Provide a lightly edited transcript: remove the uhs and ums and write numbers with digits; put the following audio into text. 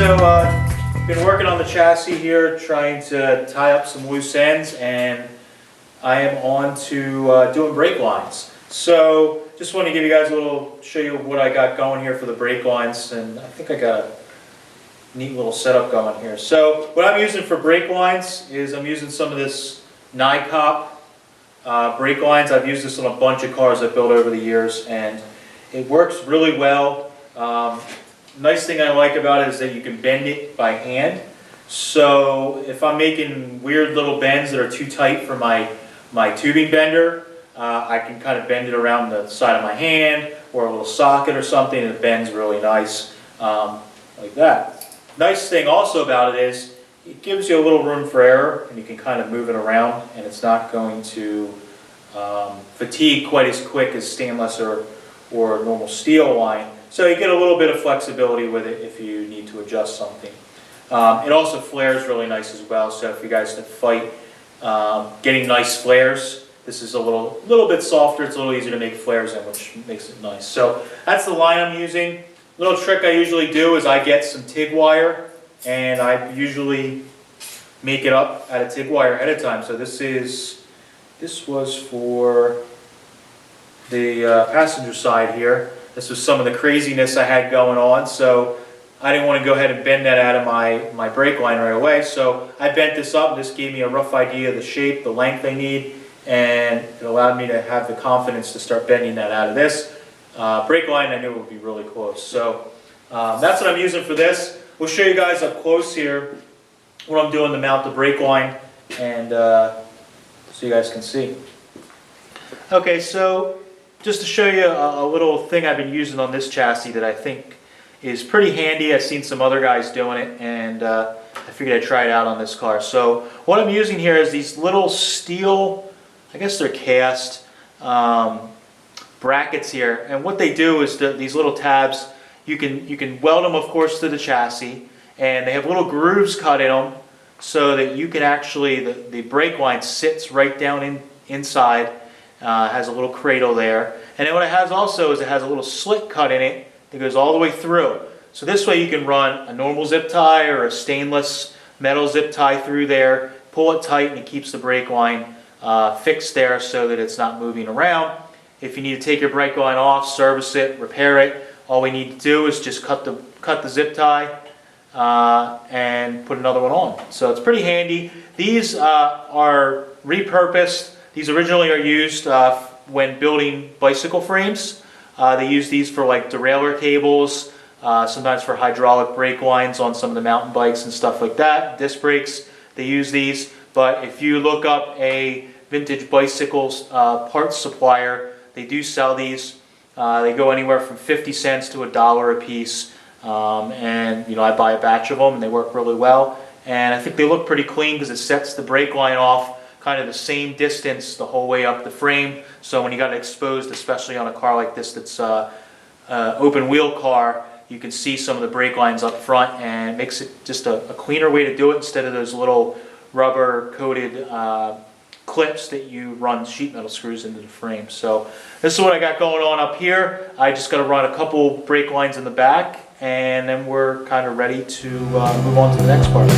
so been working on the chassis here, trying to tie up some loose ends, and I am on to doing brake lines. So just want to give you guys a little, show you what I got going here for the brake lines, and I think I got a neat little setup going here. So what I'm using for brake lines is I'm using some of this Coupe brake lines. I've used this on a bunch of cars I've built over the years, and it works really well. Nice thing I like about it is that you can bend it by hand. So if I'm making weird little bends that are too tight for my tubing bender, I can kind of bend it around the side of my hand or a little socket or something, and it bends really nice like that. Nice thing also about it is it gives you a little room for error, and you can kind of move it around, and it's not going to fatigue quite as quick as stainless or normal steel line. So you get a little bit of flexibility with it if you need to adjust something. It also flares really nice as well, so if you guys can fight getting nice flares, this is a little bit softer. It's a little easier to make flares in, which makes it nice. So that's the line I'm using. Little trick I usually do is I get some TIG wire, and I usually make it up out of TIG wire ahead of time. So this was for the passenger side here. This was some of the craziness I had going on, so I didn't want to go ahead and bend that out of my brake line right away. So I bent this up, and this gave me a rough idea of the shape, the length I need, and it allowed me to have the confidence to start bending that out of this brake line. I knew it would be really close. So that's what I'm using for this. We'll show you guys up close here what I'm doing to mount the brake line, and so you guys can see. Okay, so just to show you a little thing I've been using on this chassis that I think is pretty handy. I've seen some other guys doing it, and I figured I'd try it out on this car. So what I'm using here is these little steel, I guess they're cast brackets here, and what they do is these little tabs, you can weld them, of course, to the chassis, and they have little grooves cut in them so that you can actually, the brake line sits right down inside. Has a little cradle there, and then what it has also is it has a little slit cut in it that goes all the way through. So this way you can run a normal zip tie or a stainless metal zip tie through there, pull it tight, and it keeps the brake line fixed there so that it's not moving around. If you need to take your brake line off, service it, repair it, all we need to do is just cut the zip tie and put another one on. So it's pretty handy. These are repurposed. These originally are used when building bicycle frames. They use these for like derailleur cables, sometimes for hydraulic brake lines on some of the mountain bikes and stuff like that. Disc brakes, they use these. But if you look up a vintage bicycles parts supplier, they do sell these. They go anywhere from 50 cents to $1 a piece. And you know, I buy a batch of them, and they work really well. And I think they look pretty clean because it sets the brake line off kind of the same distance the whole way up the frame. So when you got it exposed, especially on a car like this that's open wheel car, you can see some of the brake lines up front, and it makes it just a cleaner way to do it instead of those little rubber coated clips that you run sheet metal screws into the frame. So this is what I got going on up here. I just got to run a couple brake lines in the back, and then we're kind of ready to move on to the next part.